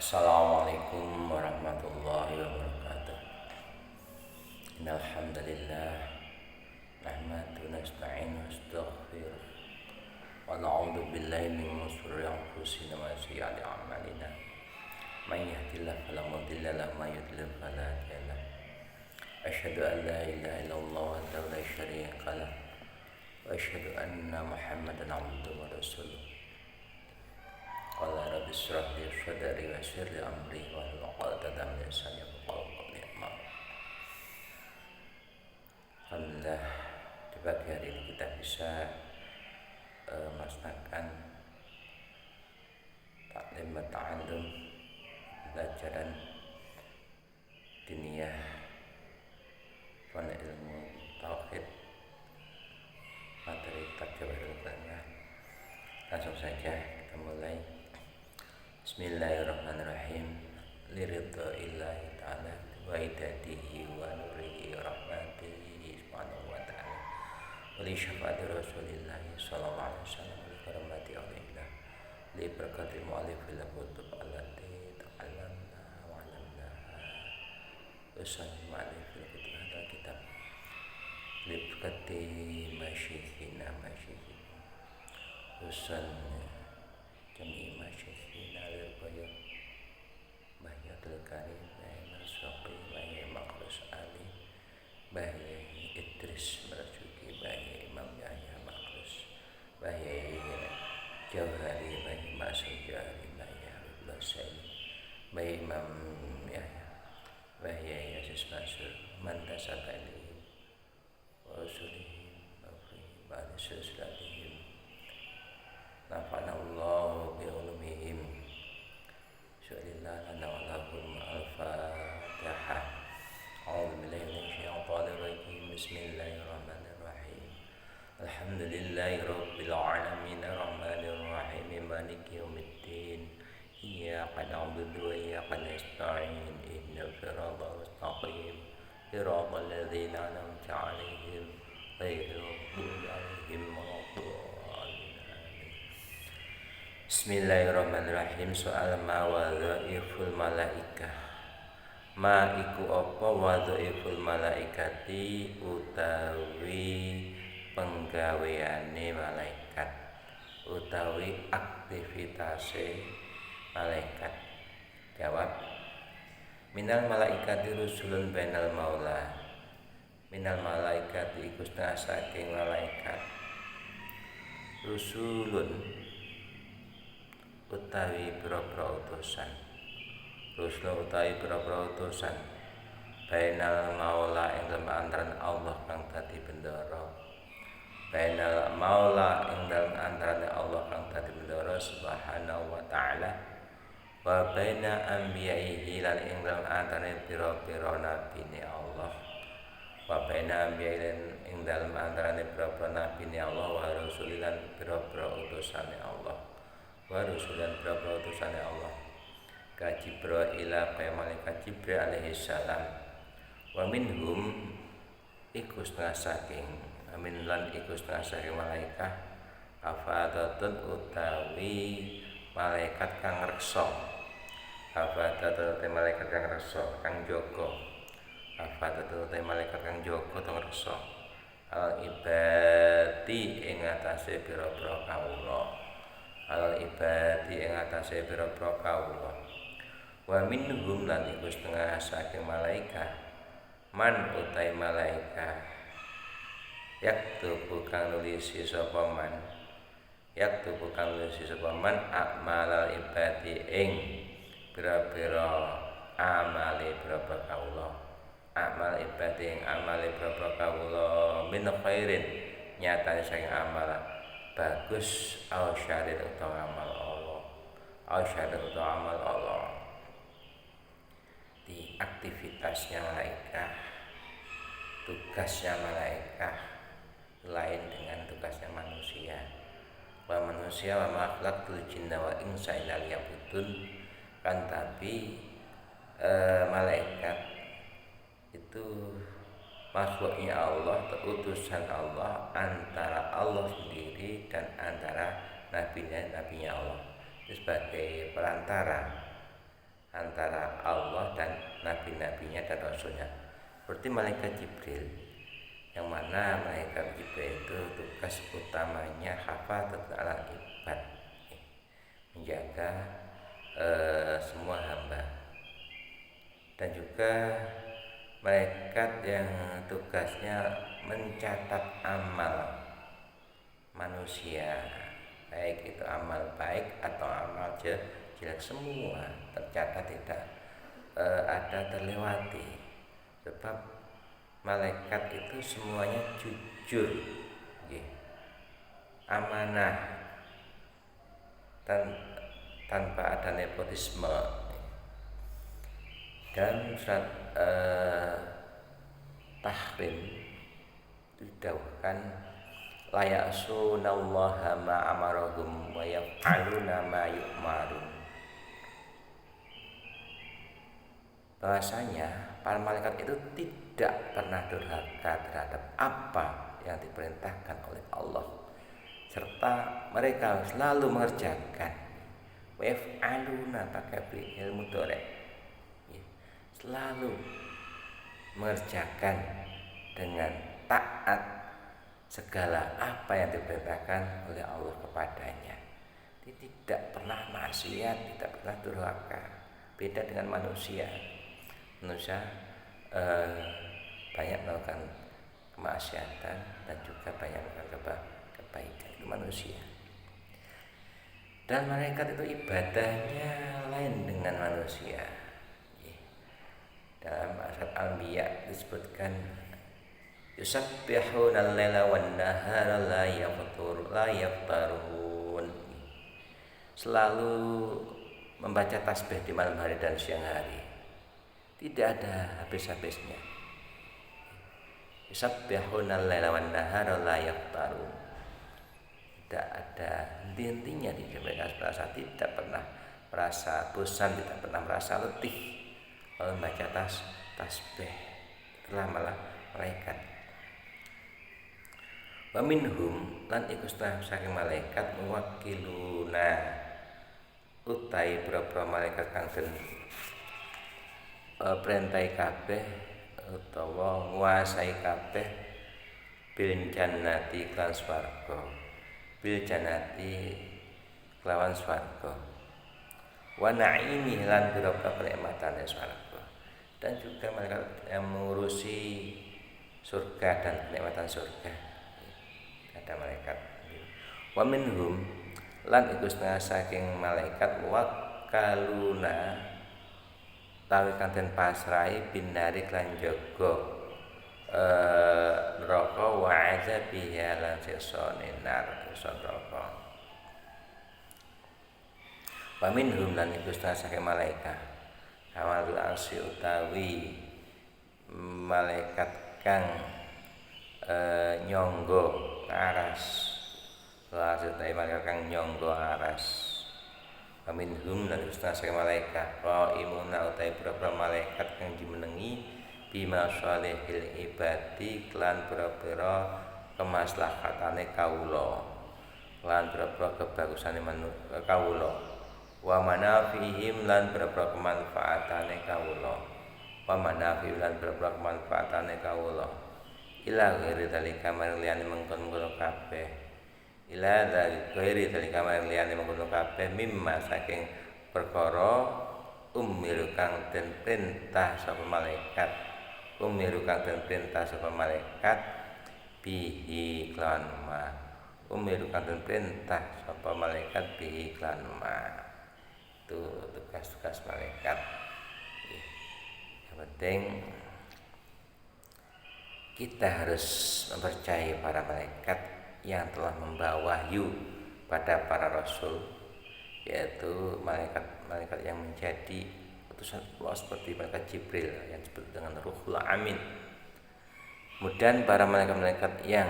Assalamualaikum warahmatullahi wabarakatuh. Innal hamdalillah nahmaduhu wa nasta'inu wa nastaghfiruh wa na'udzu billahi min shururi anfusina wa sayyiati a'malina. May yahdihillahu fala mudilla lahu wa may yudlil fala hadiya lahu. Asyhadu an la ilaha illallah wahdahu la syarika lah wa asyhadu anna Muhammadan abduhu wa rasuluh. Qala rabbi shrah li sadri wa yassir li amri wahlul 'uqdatam min lisani yafqahu qawli. Alhamdulillah, di pagi hari ini kita bisa melaksanakan taklim wa ta'allum, pelajaran diniyah wan ilmu tauhid, materi kitab Jawahirul Kalimah. Langsung saja kita mulai. Bismillahirrahmanirrahim. Liridha'illahi ta'ala wa idadihi wa nurihi rahmatihi subhanahu wa ta'ala wa li syafa'ati rasulillahi sallallahu alaihi wasallam wa li karamati awlillah li berkati mu'alifil kutub allati ta'alamna wa alamnaha usan mu'alifil kutub hadal kitab li berkati masyikhina usan jami'i masyikhina al-bayat Bahyatul Karim Bahya Marsuqi Bahya Maqlus Ali Bahya Idris Marzuki Bahya Imam Yahya Maqlus Bahya Jawhari Bahya Ma'asum Jawhari Bahya Abdullah Sayyid Bahya Imam Yahya Bahya Yasis Mansur Mantasab Alihim wa usulihim wa frihim wa alisulsulatihim nafa'anallahu bi'ulumihim syu'lillah lana wa lahum al-fatihah. A'udzu billahi minasyaitonir syaitanir rajim. Bismillahirrahmanirrahim. Alhamdulillahi rabbil alamin arrahmanir rahim maliki yaumiddin. Iyyaka na'budu wa iyyaka nasta'in. Ihdinas siratal mustaqim. Siratal ladzina an'amta 'alaihim ghairil maghdubi 'alaihim waladdallin. Bismillahirrahmanirrahim. Soal ma wadhaiful malaikah. Ma iku apa wadhaiful malaikati utawi penggaweane malaikat utawi aktivitase malaikat. Jawab: minal malaikati rusulun bainal maula. Minal malaikati iku setengah saking malaikat. Rusulun utawi pira-pira utusan. Rusul utawi pira-pira utusan bainal maula ing dalem antarané Allah kang dadi bendara. Bainal maula ing dalem antarané Allah kang dadi bendara subhanahu wa ta'ala wa baina anbiya'ihi lan ing dalem antarané pira-pira nabine Allah. Wa baina anbiya'ihi ing dalem antarané pira-pira nabine Allah wa rasulilan pira-pira utusane Allah. Wa rusulan berapa utusannya Allah ka Jibril kaya malaikat Jibril alaihi salam. Wa minhum iku setengah saking amin lan iku setengah saking malaikat afadatun utawi malaikat kang reksa. Afadatun utawi malaikat kang reksa kang jaga. Afadatun utawi malaikat kang jaga tong reksa al ibadi ing atase pira-pira kawula. Al ibadi ing atase pira-pira kawula. Wa minhum lan iku setengah saking malaikat man utai malaikat yaktubu kang nulisi sapa man yaktubu kang nulisi sapa man akmalal ibadi ing pira-pira amale pira-pira kawula. Amal ibadi ing amale pira-pira kawula min khairin nyatane saking amal bagus au syarif utawa amal Allah. Au syarif utawa amal Allah. Di aktivitasnya malaikat, tugasnya malaikat lain dengan tugasnya manusia. Wa manusia wa makhlukul jinna wa insa illa liya'budun. Kan tapi malaikat itu makhluknya Allah, utusan Allah antara Allah sendiri dan antara nabinya Allah. Itu sebagai perantara antara Allah dan nabi-nabinya dan rasulnya. Seperti malaikat Jibril, yang mana malaikat Jibril itu tugas utamanya hafazatul alal ibad, menjaga semua hamba. Dan juga malaikat yang tugasnya mencatat amal manusia, baik itu amal baik atau amal jelek, semua tercatat, tidak ada terlewati. Sebab malaikat itu semuanya jujur, amanah, dan tanpa ada nepotisme. Dan surat Tahrim didawahkan la ya'sunallaha ma amarahum wa yaf'aluna ma yu'marun, bahwasanya para malaikat itu tidak pernah durhaka terhadap apa yang diperintahkan oleh Allah, serta mereka selalu mengerjakan. Wa yaf'aluna pakai fi'il mudhari', selalu mengerjakan dengan taat segala apa yang diperintahkan oleh Allah kepadanya. Dia tidak pernah maksiat, tidak pernah durhaka. Beda dengan manusia. Manusia banyak melakukan kemaksiatan dan juga banyak melakukan kebaikan. Itu manusia. Dan malaikat itu ibadahnya lain dengan manusia. Dalam surat Al-Anbiya disebutkan yusabbihuna al-laila wan-nahara la yaftarun, selalu membaca tasbih di malam hari dan siang hari, tidak ada habis-habisnya. Yusabbihuna al-laila wan-nahara la yaftarun, tidak ada henti-hentinya. Mereka merasa tidak pernah merasa bosan, tidak pernah merasa letih membaca tasbih. Itulah malah malaikat. Wa minhum lan iku saking malaikat muwakkiluna, utai boro-boro malaikat kang den perintahi kabeh utawa nguasai kabeh bil jannati lan swarga, bil jannati kelawan swarga, wa na'imi lan boro-boro kenikmatane swarga. Dan juga malaikat yang mengurusi surga dan kenikmatan surga, ada malaikat. Wa minhum lan iku setengah saking malaikat muwakkaluna tawi kang den pasrahi binari lan jaga neraka wa azabiha lan siksane neraka. Wa minhum lan iku setengah saking malaikat awalul arsy utawi malaikat kang nyangga aras, utawi malaikat kang nyangga aras. Minhum lan setengah saking malaikat qaimuna utawi pira-pira malaikat kang dimenengi bima shalihil ibadi lan pira-pira kemaslahatane kawula, lan pira-pira kebagusane kawula. Wa manafihim lan berapa kemanfaatane kawula, wa manafihim lan berapa kemanfaatane kawula, ila ghairi dalika marliyane mengkon-mengkon kabeh, ila ghairi dalika marliyane mengkon kabeh mimma saking perkara umiru kang den perintah sapa malaikat, umiru kang den perintah sapa malaikat bihi klan ma, umiru kang den perintah sapa malaikat bihi klan ma. Itu tugas-tugas malaikat. Yang penting kita harus mempercayai para malaikat yang telah membawa wahyu pada para rasul, yaitu malaikat yang menjadi utusan Allah seperti malaikat Jibril yang disebut dengan Ruhul Amin. Kemudian para malaikat-malaikat yang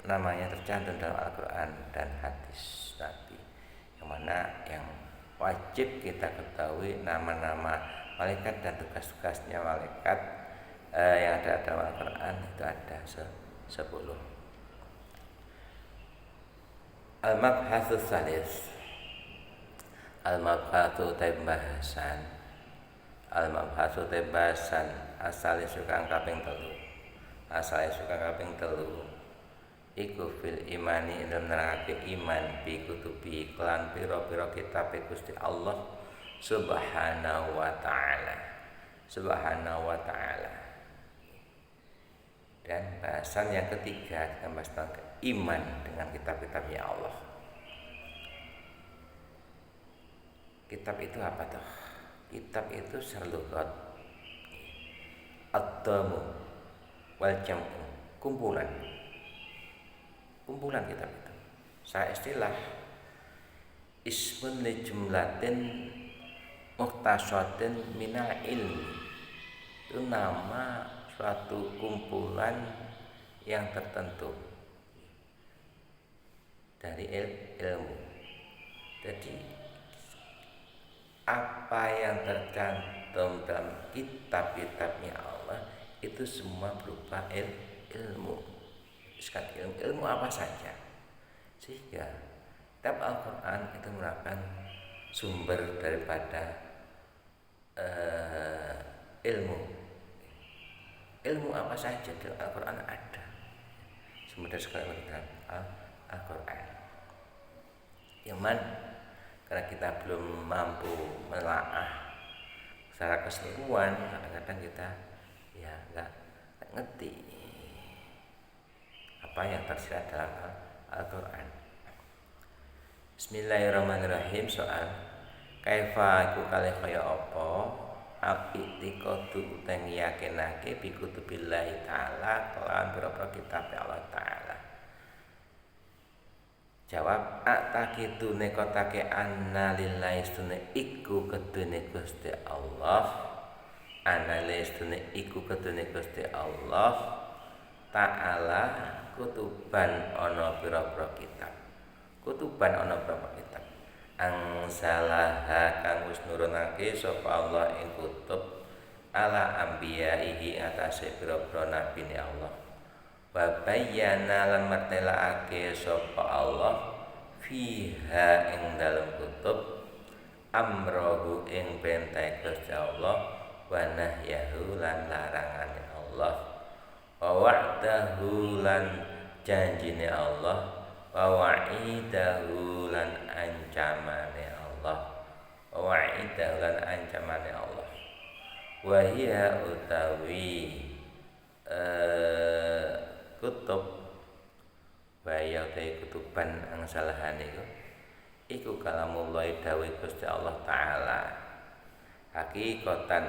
namanya tercantum dalam Al-Quran dan hadis Nabi, yang mana yang wajib kita ketahui nama-nama malaikat dan tugas-tugasnya malaikat yang ada dalam Al-Quran itu ada 10. Al-Mabhatsus Salis, Al-Mabhatsu pembahasan Al-mabhasu tebasan asale sukang kaping telu. Asale sukang kaping telu iku fil imani dalam nerangake iman bi kutubi klan pira-pira kitab Gusti Allah subhanahu wa ta'ala. Subhanahu wa ta'ala. Dan bahasan yang ketiga kita bahas tentang iman dengan kitab-kitabnya Allah. Kitab itu apa toh? Kitab itu serlugot at-tamu wal jam'u, kumpulan kitab itu. Saya istilah ismun li jumlatin mukhtasatin minal ilmi, itu nama suatu kumpulan yang tertentu dari ilmu. Jadi apa yang tercantum dalam kitab-kitabnya Allah itu semua berupa ilmu. Sekali ilmu apa saja. Sehingga kitab Al-Quran itu merupakan sumber daripada ilmu. Ilmu apa saja dalam Al-Quran ada. Sumber sekali dalam Al-Quran. Yang mana karena kita belum mampu menelaah secara keseluruhan, kadang-kadang kita ya nggak ngerti apa yang tersirat dalam Al-Quran. Bismillahirrahmanirrahim. Soal kaifa iku kalih kaya apa i'tiqadu utawa yakinake bi kutubillahi ta'ala kelawan pira-pira kitab Allah Ta'ala. Jawab atakidu nekotake anna lillahi stune iku kedune Gusti Allah. Anna lillahi stune iku kedune Gusti Allah Ta'ala kutuban ana pira-pira kitab. Kutuban ana pira-pira kitab. Angsalah kang wis nurunake sapa Allah ing kutub ala ambiyaihi atase pira-pira nabine Allah. Wa bayyana lan martelake sapa Allah fiha ing dalam kutub amrohu ing perintah Gusti Allah wa nahyahu lan larangane Allah wa wa'dahu lan janjine Allah wa wa'idahu lan ancamane Allah wa wa'idahu lan ancamane Allah wa hiya utawi kutub bayau te kutuban angsalahane iku kalamullah dawuh Gusti Allah Ta'ala hakikatan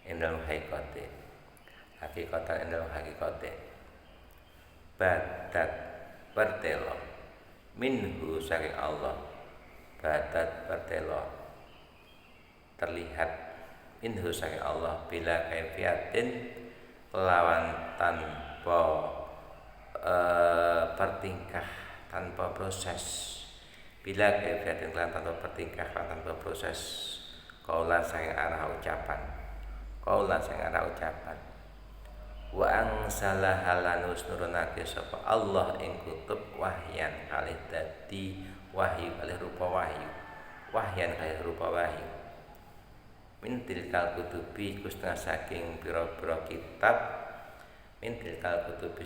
indal hakikate badat bertelo minhu saking Allah badat bertelo terlihat minhu saking Allah bila kaifiatin kelawan tanpa bertingkah, tanpa proses. Bila kaifiatin kelawan tanpa bertingkah, tanpa proses. Kaulan sang arah ucapan. Wa angsalah halanus nurunake sapa Allah ing kutub wahyan kalih dadi wahyu kalih rupa wahyu. Wahyan kalih rupa wahyu. Min tilkal kutubi kusna saking pira-pira kitab min tilkal kutubi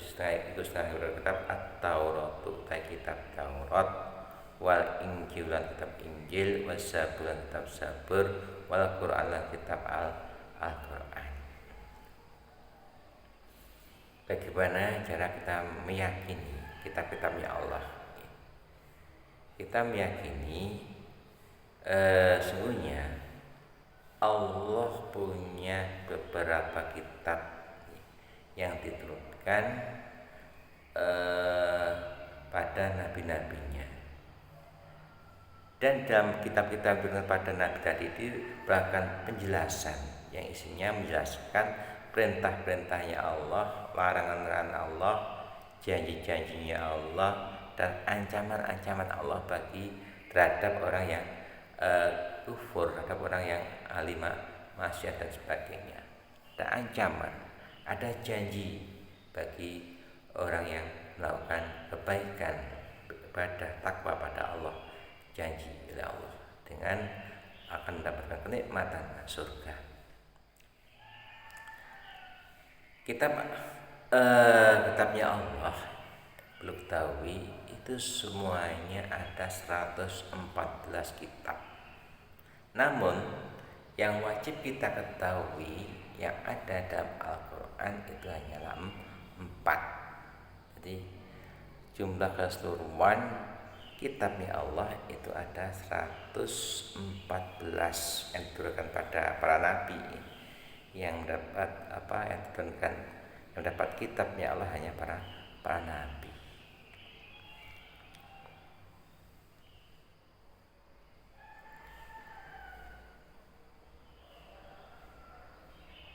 kusna pira kitab at-Taurat ta kitab Taurat wal Injil lan kitab Injil was Zabur lan kitab Zabur wal Qur'an lan kitab Al-Qur'an. Bagaimana cara kita meyakini kitab-kitabnya Allah? Kita meyakini sungguhnya Allah punya beberapa kitab yang diturunkan pada nabi-nabinya. Dan dalam kitab-kitab yang pada nabi tadi bahkan penjelasan yang isinya menjelaskan perintah-perintahnya Allah, larangan-larangan Allah, janji-janjinya Allah, dan ancaman-ancaman Allah bagi terhadap orang yang kufur, terhadap orang yang ahli maksiat dan sebagainya. Ada ancaman, ada janji bagi orang yang melakukan kebaikan, ibadah, takwa pada Allah, janji oleh Allah dengan akan mendapatkan kenikmatan surga. Kitabnya Allah perlu ketahui itu semuanya ada 114 kitab. Namun yang wajib kita ketahui yang ada dalam Al-Quran itu hanyalah 4. Jadi jumlah keseluruhan kitabnya Allah itu ada 114 yang diturunkan pada para nabi. Yang dapat kitabnya Allah hanya para nabi.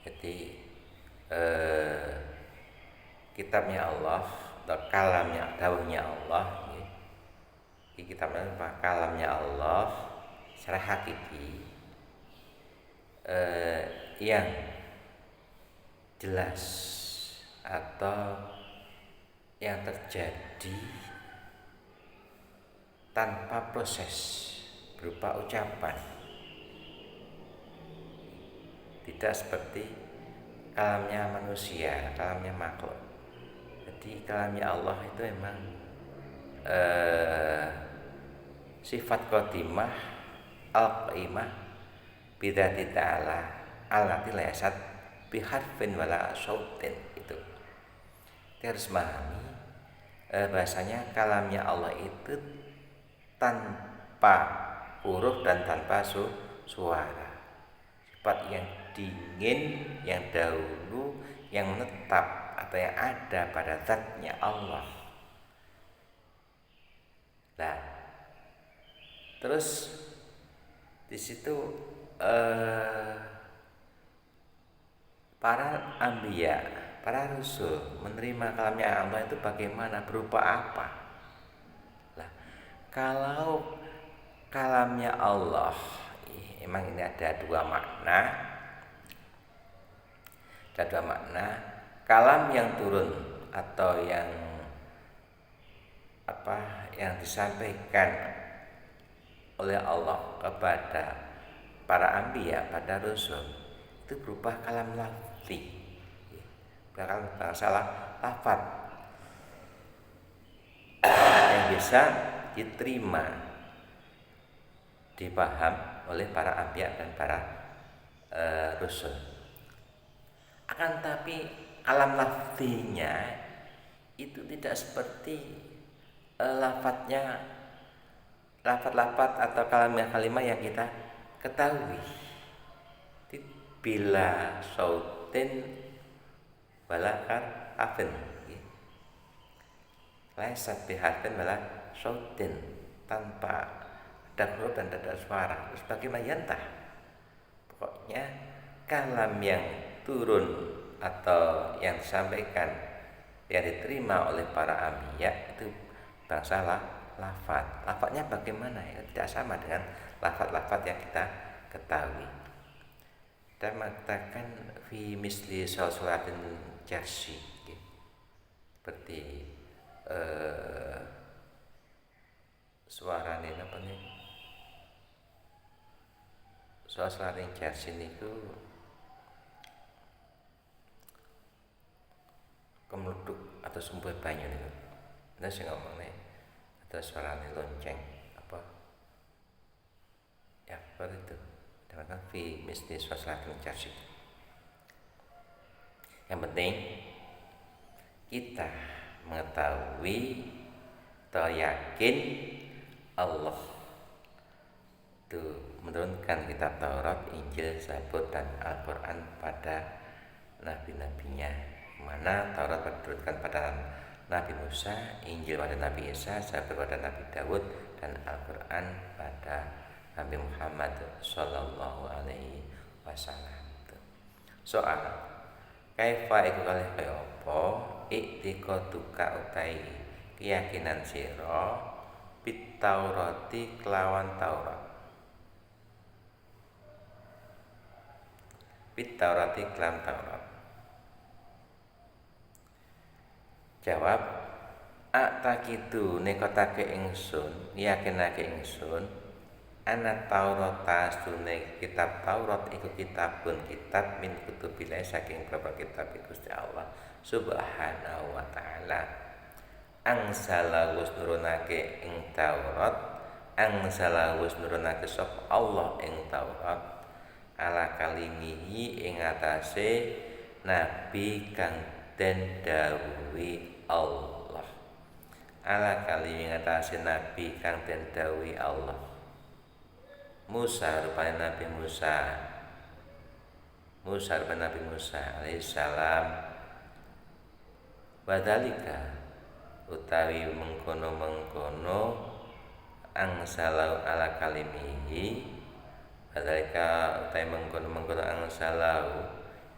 Jadi kitabnya Allah atau kalamnya, dawuhnya Allah, kitabnya apa? Kalamnya Allah secara hakiki yang jelas atau yang terjadi tanpa proses berupa ucapan, tidak seperti kalamnya manusia, kalamnya makhluk. Jadi kalamnya Allah itu memang sifat qadimah al-qaimah bidzati ta'ala allati laysat biharfin wala sautin. Itu kita harus memahami bahasanya kalamnya Allah itu tanpa huruf dan tanpa suara, sifat yang dingin, yang dahulu, yang menetap atau yang ada pada zatnya Allah. Nah, terus di situ para anbiya, para rasul menerima kalamnya Allah itu bagaimana, berupa apa? Nah, kalau kalamnya Allah, emang ini ada dua makna. Kalam yang turun atau yang disampaikan oleh Allah kepada para anbiya, pada rasul, itu berupa kalam lafzi, bukan salah lafaz yang bisa diterima, dipaham oleh para anbiya dan para rasul. Akan tapi kalam lafzinya itu tidak seperti lafaz atau kalimat yang kita ketahui. Bila sautin balakar afin, laisat biharfin wala sautin, tanpa ada huruf dan ada suara. Terus bagaimana yantah? Pokoknya kalam yang turun atau yang disampaikan, yang diterima oleh para anbiya itu bangsa lafaz. Lafaznya bagaimana? Ya, tidak sama dengan lafaz-lafaz yang kita ketahui. Kita mengatakan fi misli suratin jarsi, seperti suara ini apa nih? Suratin jarsi itu kemeleduk atau sumber banyu itu. Nah, saya ngomong nih, ada suara lonceng apa? Ya, seperti itu. Dengan fi misli suratin jarsi. Yang penting kita mengetahui atau yakin Allah itu menurunkan kitab Taurat, Injil, Zabur dan Al-Quran pada nabi-nabinya. Mana Taurat diturunkan pada Nabi Musa, Injil pada Nabi Isa, Zabur pada Nabi Daud, dan Al-Quran pada Nabi Muhammad Sallallahu Alaihi Wasallam. Soal kaifa iku kalih kaya apa iktiqaduka utai keyakinan sira bit Taurati kelawan Taurat. Bit Taurati kelawan Taurat. Jawab, aktakidu nekotake ingsun, yakinake ingsun Ana Taurata sunne kitab Taurat iku kitabun kitab min kutubillah saking beberapa kitab Gusti Allah Subhanahu wa taala. Angsala wis nurunake ing Taurat, angsala wis nurunake sapa Allah ing Taurat ala kalimihi ing atase nabi kang den dawuhi Allah. Ala kalimi ing atase nabi kang den dawuhi Allah. Musa rupanya Nabi Musa rupanya Nabi Musa alaihissalam. Wadhalika utawi mengkono-mengkono angsalau ala kalimihi. Wadhalika utawi mengkono-mengkono angsalau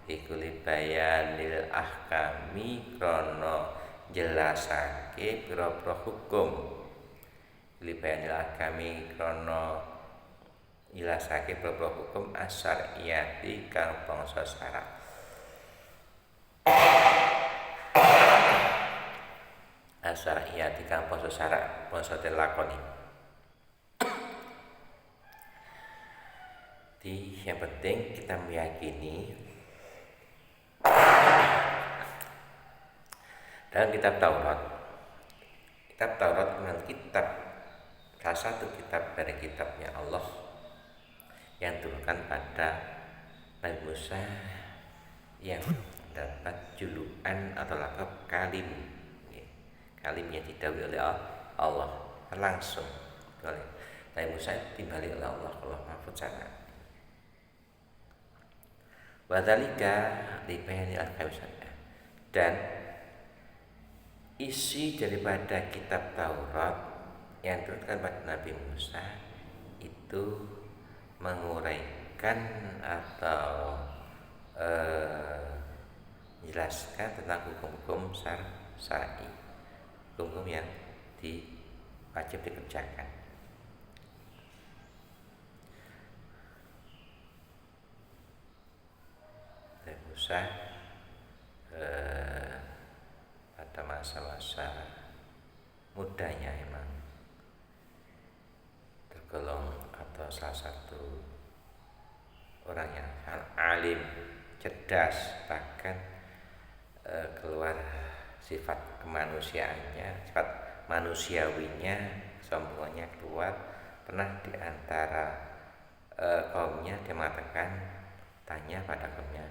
iku libayanil ahkami krono jelasake pira-pira hukum. Libayanil ahkami krono jelasake beberapa hukum asyariyati kang bangsa syarak. Asyariyati kang bangsa syarak, bangsa dilakoni. Jadi yang penting kita meyakini dalam kitab Taurat adalah kitab salah satu kitab dari kitabnya Allah yang turunkan pada Nabi Musa yang dapat julukan atau lakab Kalim. Kalimnya didhawuhi oleh Allah langsung oleh Nabi Musa timbali oleh Allah Mahfudz sana. Wadzalika libayani al-kausana, dan isi daripada kitab Taurat yang turunkan pada Nabi Musa itu menguraikan atau menjelaskan tentang hukum-hukum syar'i, hukum yang wajib dikerjakan. Dan Musa pada masa-masa mudanya emang tergolong atau salah satu orang yang alim, cerdas, bahkan keluar sifat kemanusiaannya, sifat manusiawinya, sombongannya keluar. Pernah di antara kaumnya dia mengatakan, tanya pada kaumnya,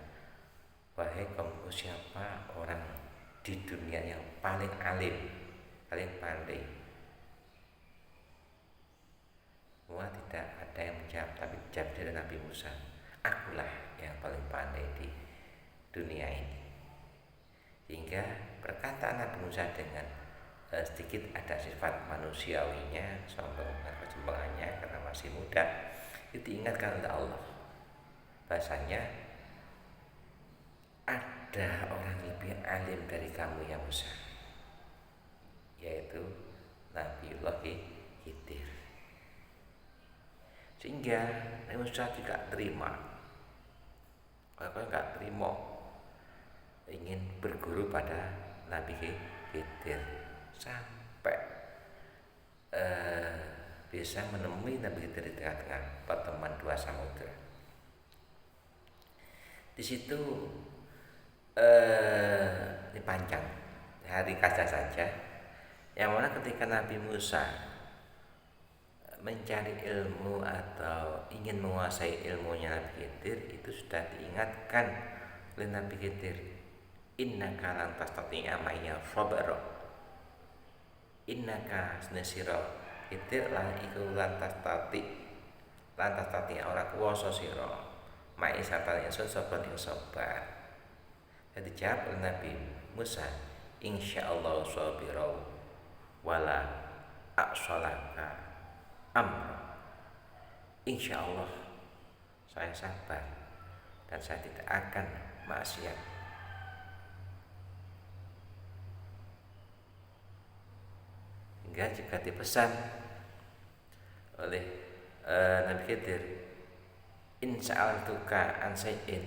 wahai kaumku, siapa orang di dunia yang paling alim, paling pandai? Semua tidak ada yang menjawab, tapi jawab dari Nabi Musa, akulah yang paling pandai di dunia ini. Sehingga perkataan Nabi Musa dengan sedikit ada sifat manusiawinya, sombongan, kecembangannya karena masih muda, itu diingatkan oleh Allah bahasanya ada orang lebih alim dari kamu ya Musa, yaitu Nabiullah Khidir. Sehingga Nabi Musa tidak terima, kalau nggak terima ingin berguru pada Nabi Khidir sampai bisa menemui Nabi Khidir di tengah-tengah pertemuan dua samudra. Di situ ini panjang, hari kaca saja, yang mana ketika Nabi Musa mencari ilmu atau ingin menguasai ilmunya Nabi Khidir, itu sudah diingatkan oleh Nabi Khidir, innaka lan tastati'a ma'iya sabra, innaka sira Khidir lan iku lan tastati ora kuwasa sira ma'i sarta ingsun sabar ing sabar. Jadi jawab oleh Nabi Musa, insyaallah sabira wala a'salaka amra, insyaallah saya sabar dan saya tidak akan maksiat. Hingga juga dipesan oleh Nabi Khidir, in sa'altuka an say'in,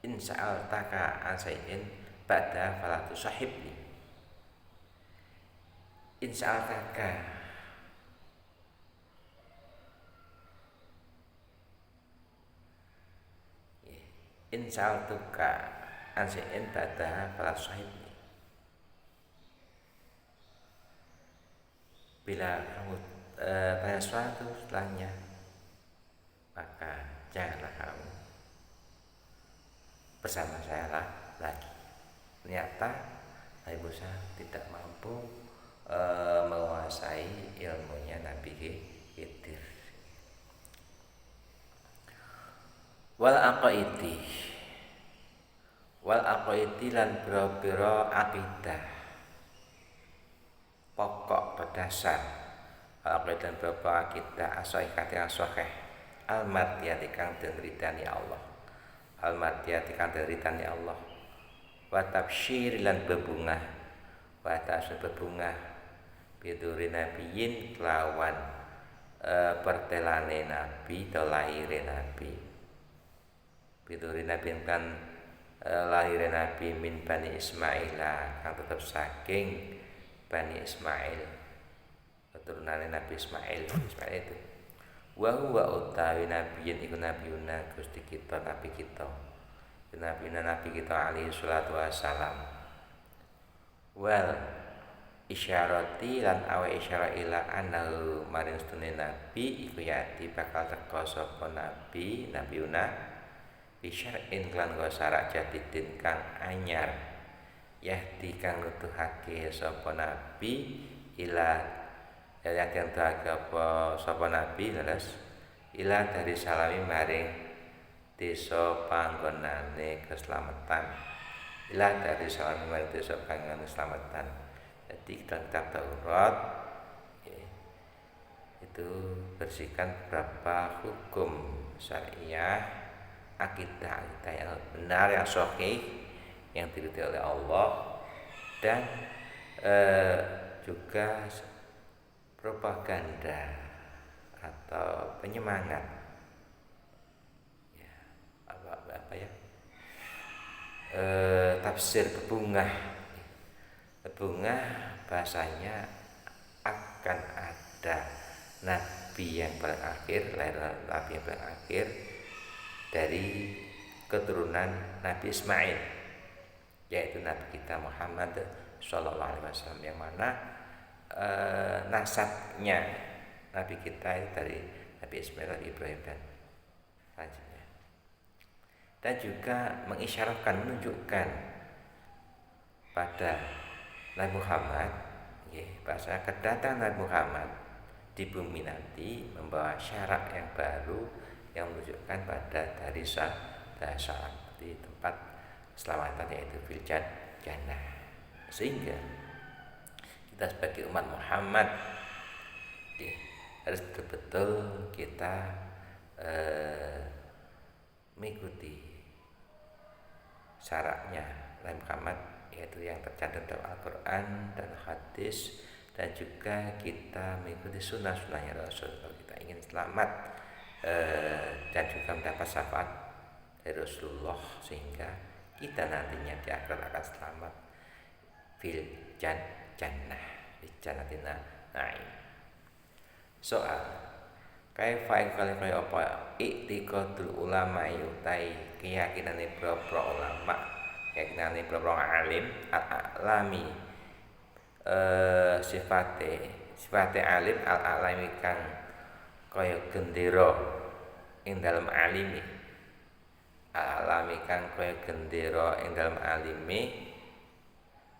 in sa'altaka an say'in ba'da fala tusahibni. In sa'altaka insal tuka ansiin ba'daha fala sahibni. Bila kamu tanya sesuatu setelahnya, maka janganlah kamu bersama saya lagi. Ternyata Nabi Musa tidak mampu menguasai ilmunya Nabi Khidir. Wal aqaidi lan biro-biro akidah pokok berdasar. Wal aqaidi lan biro-biro akidah as-sahihati as-sahih al-mardiyati kang den ridani Allah. Al-mardiyati kang den ridani Allah. Wa tabsyir lan bebungah. Wa tabsyir bebungah biduri nabiyin kelawan pertelane nabi atau lahire nabi. Biduri nabi kan lahire nabi min Bani Ismail kang tetep saking Bani Ismail, keturunane Nabi Ismail itu. Wa huwa utawi nabiyin iku nabiyuna Gusti kita, nabi kita. Nabi kita alaihi salatu wassalam. Wal isyarati lan awe isyara ila annahu maring sedune nabi iku yati bakal teka sapa nabiuna bisyar'in lan go syarak jadidin kang anyar yahdi kang nuduhake sapa nabi ila yang apa sapa nabi leres ila dari salami maring desa panggonane keselamatan. Ila dari salami maring desa panggonane keselamatan. Jadi kitab Taurat itu bersihkan beberapa hukum syariah, akidah yang benar, yang sahih, yang diridhoi oleh Allah, dan juga propaganda atau penyemangat ya, apa ya, tafsir bebungah bahasanya akan ada nabi yang paling akhir, lahir nabi yang paling akhir dari keturunan Nabi Ismail, yaitu Nabi kita Muhammad Sallallahu Alaihi Wasallam, yang mana nasabnya Nabi kita itu dari Nabi Ismail, Nabi Ibrahim dan selanjutnya. Dan juga mengisyaratkan, menunjukkan pada Nabi Muhammad, bahasa kedatangan Nabi Muhammad di bumi nanti membawa syarat yang baru yang menunjukkan pada dari dasar di tempat keselamatan, yaitu fil jannah. Sehingga kita sebagai umat Muhammad harus betul-betul kita mengikuti syaratnya Nabi Muhammad, yaitu yang tercantum dalam Al-Quran dan hadis, dan juga kita mengikuti sunnah-sunnahnya Rasul kalau kita ingin selamat dan juga mendapat syafaat dari Rasulullah, sehingga kita nantinya di akhirat akan selamat fil jannah, di jannatin na'im. Soal kaifa apa i'tiqadul ulama yutai keyakinane pro ulama, keyakinane pro alim al-alami sifate alim al-alami kang kaya gendera ing dalem alimi, alami kang kaya gendera ing dalem alimi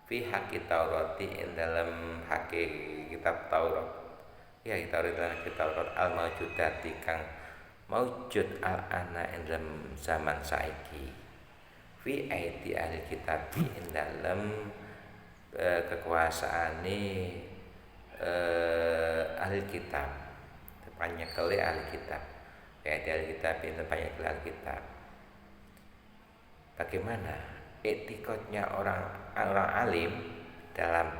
fi haqqi Taurati ing dalem haqqi kitab Taurat, ya kitab Taurat al maujudati kang maujud al ana ing dalem zaman saiki, fi aidi ahli kitab ing dalem kekuasaane ahli kitab, banyak kali ahli kitab, kayak di ahli kitab itu banyak kali ahli kitab. Bagaimana etikotnya orang alim dalam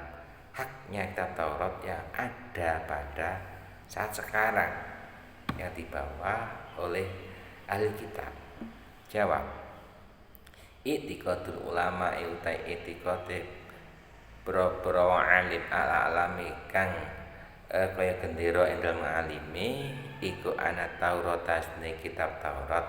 haknya kitab Taurat yang ada pada saat sekarang yang dibawa oleh ahli kitab? Jawab, itikotul ulama utai itikote boro-boro alim alami kang kaya gendera ing dalem alime iku ana Taurat asne kitab Taurat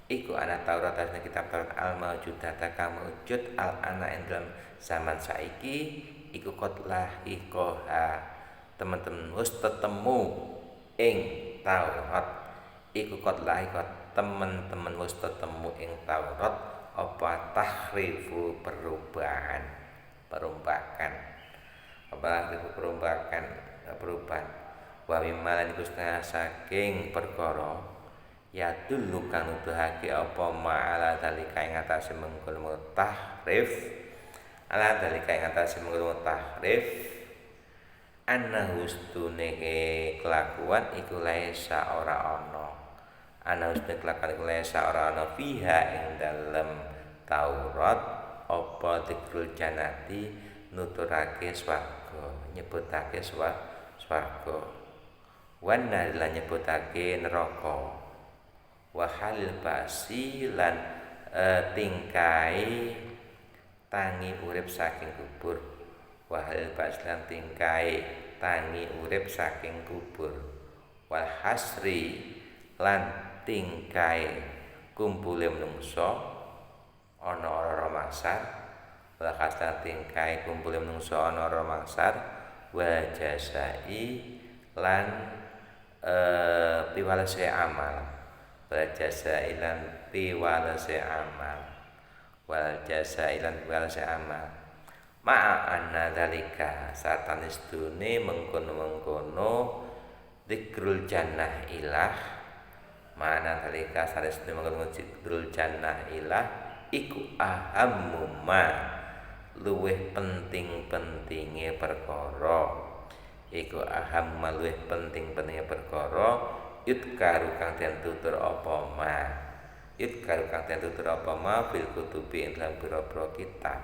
iku ana Taurat asne kitab Taurat al maujudata kang maujud al ana ing dalam zaman saiki iku qotlah ikoha teman-teman wis tetemu ing Taurat iku qotlah iko teman-teman wis tetemu ing Taurat apa tahrifu perubahan perubahan wa mimma iku setengah saking perkara ya dulu kang nuduhake apa ma'ala dalika ing atase mengkono tahrif ala dalika ing atase mengkono tahrif anna hustune kelakuan iku laisa ora ana ana hustune kelakuan iku laisa ora ana fiha ing dalem Taurat apa dikrul janati nuturake swarga nyebutake swarga wan lan nyebutake neraka wahal basi lan tingkai tangi urip saking kubur wahal basi lan tingkai tangi urip saking kubur wal hasri lan tingkai kumpule menungso ana ora mangsar wal hasri tingkai kumpule menungso ana ora mangsar wa jasai lan piwalese amal wal jasa ilan piwalese amal wal jasa ilan piwalese amal ma'a anna dalika satanis dune mengkono dzikrul jannah ilah ma'ana dalika satanis dune mengkono dzikrul jannah ilah iku ahammu ma luwih penting-pentinge perkara iku aham luwih penting-pentinge perkara yudkaru kang den tutur apa ma yudkaru kang den tutur apa ma fil kutubi lan pira-pira kitab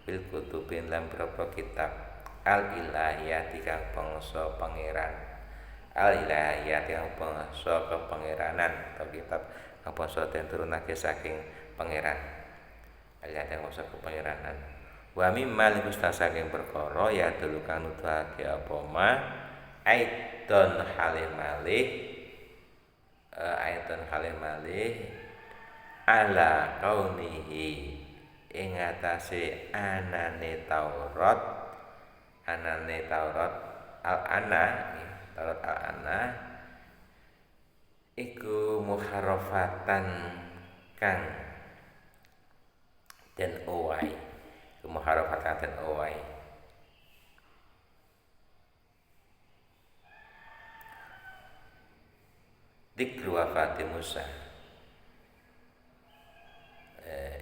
fil kutubi lan pira-pira kitab al ilahiyati kang bangsa pangeran al ilahiyati kang bangsa kepangeranan atau kitab kang bangsa den turunake saking pangeran al ilahiyati kang bangsa kepangeranan wa mimmal saking perkara ya dulu kang nuduhake apa ma aidon halimalih ayatan kalimalih ala kaunihi ing atase anane Taurat al-ana Taurat al-ana iku muharrafatan kang den owai muharrafatan den owai dikru wafati Musa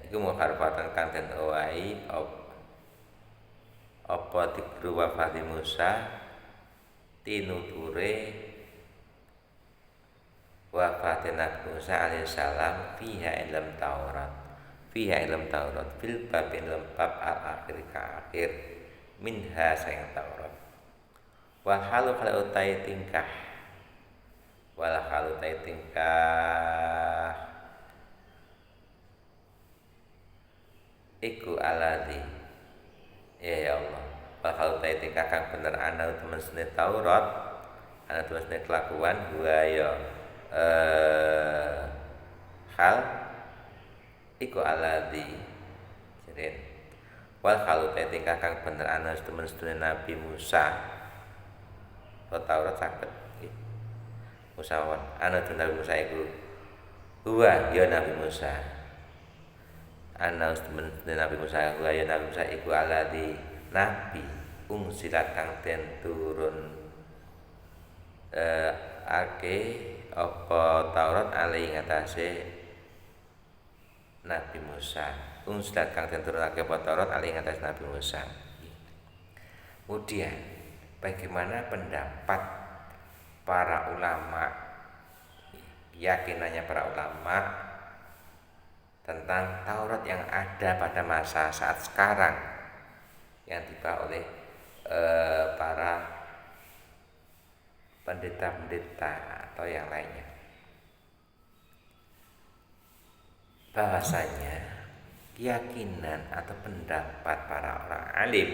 iku muharrafatan kang den owai apa dikru wafati Musa tinuture wafati Nabi Musa alaihissalam fiha ilm Taurat fil bab al-akhir ka akhir minha sayang Taurat wa halu kala utai tingkah wala halu utai tingkah iku aladi ya Allah wala halu utai tingkah kang bener ana temen sene Taurat ana temen sene kelakuan gua ya hal iku aladi jirin wal halu utai tingkah kang bener ana temen sene Nabi Musa Taurat saged Musawan anak Nabi Musa iku huwa ya Nabi Musa anak Nabi Musa huwa ya Nabi Musa iku aladi nabi silat kang den turun ake apa Taurat ali ngatasé Nabi Musa silat kang den turun ake apa Taurat ali ngatasé Nabi Musa. Kemudian bagaimana pendapat para ulama, keyakinannya para ulama tentang Taurat yang ada pada masa saat sekarang yang dibawa oleh para pendeta-pendeta atau yang lainnya, bahwasanya keyakinan atau pendapat para orang alim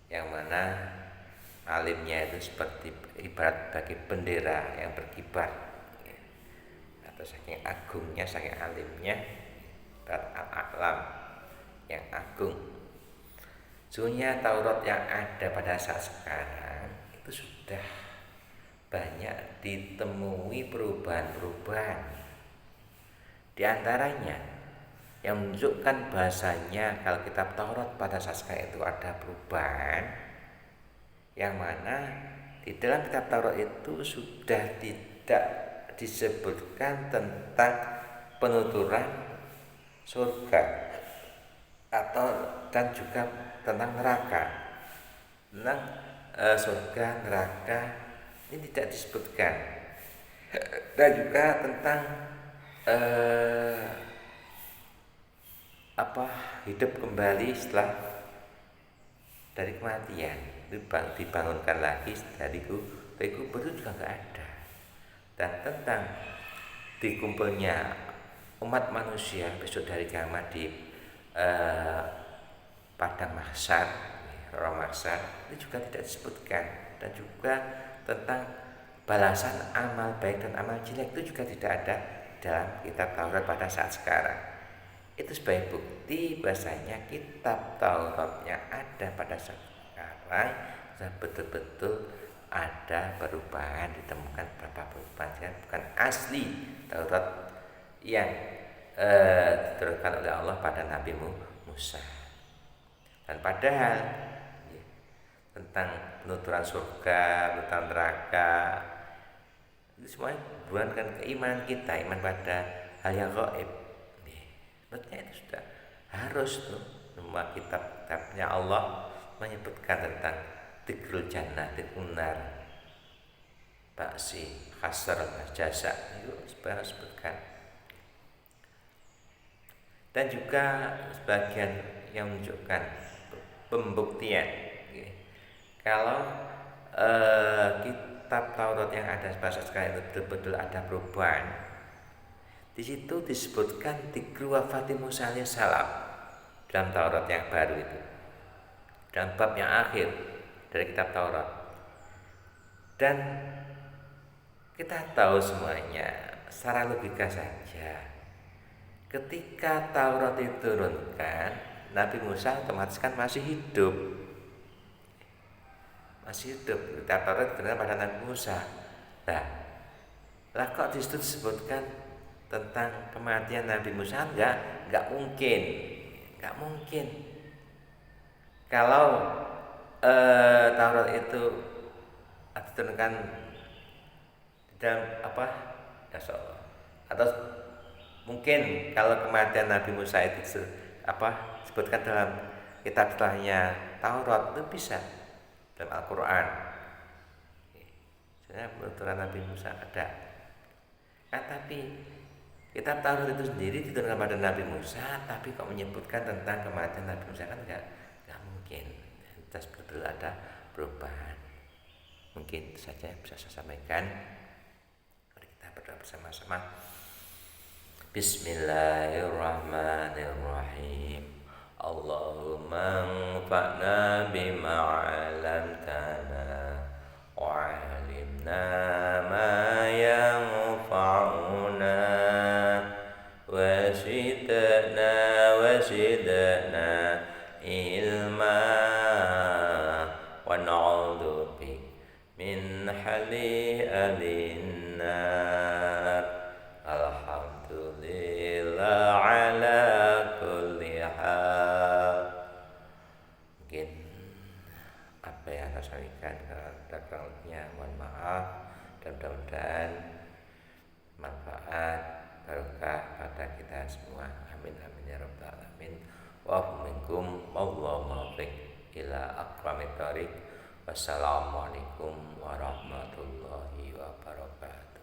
yang mana alimnya itu seperti ibarat bagi bendera yang berkibar atau saking agungnya, saking alimnya Al-A'lam yang agung. Sesungguhnya Taurat yang ada pada saat sekarang itu sudah banyak ditemui perubahan-perubahan. Di antaranya yang menunjukkan bahasanya kalau kitab Taurat pada saat sekarang itu ada perubahan, yang mana di dalam kitab Taurat itu sudah tidak disebutkan tentang penuturan surga dan juga tentang neraka. Tentang surga, neraka ini tidak disebutkan. Dan juga tentang hidup kembali setelah dari kematian, dibangunkan lagi dari kubur itu juga nggak ada. Dan tentang dikumpulnya umat manusia besok dari kiamat di padang mahsyar, itu juga tidak disebutkan. Dan juga tentang balasan amal baik dan amal jelek itu juga tidak ada dalam kitab Taurat pada saat sekarang. Itu sebagai bukti bahasanya kitab Taurat yang ada pada saat sekarang betul-betul ada perubahan, ditemukan beberapa perubahan, bukan asli Taurat yang diturunkan oleh Allah pada Nabi Musa. Dan padahal tentang penuturan surga, penuturan neraka, itu semuanya bukan keimanan kita, iman pada hal yang gaib. Sebetulnya itu sudah harus tuh, semua kitab-kitabnya Allah menyebutkan tentang tigrul jannah, tigrul nar, baksi, hasr, jasa, itu sebenarnya sebutkan. Dan juga sebagian yang menunjukkan pembuktian kalau kitab Taurat yang ada bahasa sekarang itu betul-betul ada perubahan. Di situ disebutkan tikru wafati Musa alaihissalam dalam Taurat yang baru itu, dalam bab yang akhir dari kitab Taurat. Dan kita tahu semuanya secara logika saja, ketika Taurat diturunkan, Nabi Musa otomatis kan masih hidup. Kitab Taurat diturunkan pada Nabi Musa. Lah kok disitu disebutkan tentang kematian Nabi Musa? Enggak mungkin. Kalau Taurat itu diturunkan dalam atau mungkin kalau kematian Nabi Musa itu disebutkan dalam kitab setelahnya Taurat, itu bisa dalam Al-Quran. Sebenarnya penuturan Nabi Musa ada. Tapi kitab Taurat itu sendiri diturunkan pada Nabi Musa, tapi kok menyebutkan tentang kematian Nabi Musa, kan enggak mungkin. Terus betul ada perubahan. Mungkin itu saja yang bisa saya sampaikan. Mari kita berdoa bersama-sama. Bismillahirrahmanirrahim. Allahumma anfa'na bima 'allamtana wa 'allimna ma yanfa'una wa zidna ilma wa na'udzu bik min hali alinnar. Alhamdulillah ala kulli hal. Mungkin apa yang saya sampaikan ada kurangnya mohon maaf, dan mudah-mudahan manfaat barokah pada kita semua. Amin amin ya rabbal alamin. Wa minkum wallahu muwaffiq ila aqwamit thoriq. Wassalamualaikum warahmatullahi wabarakatuh.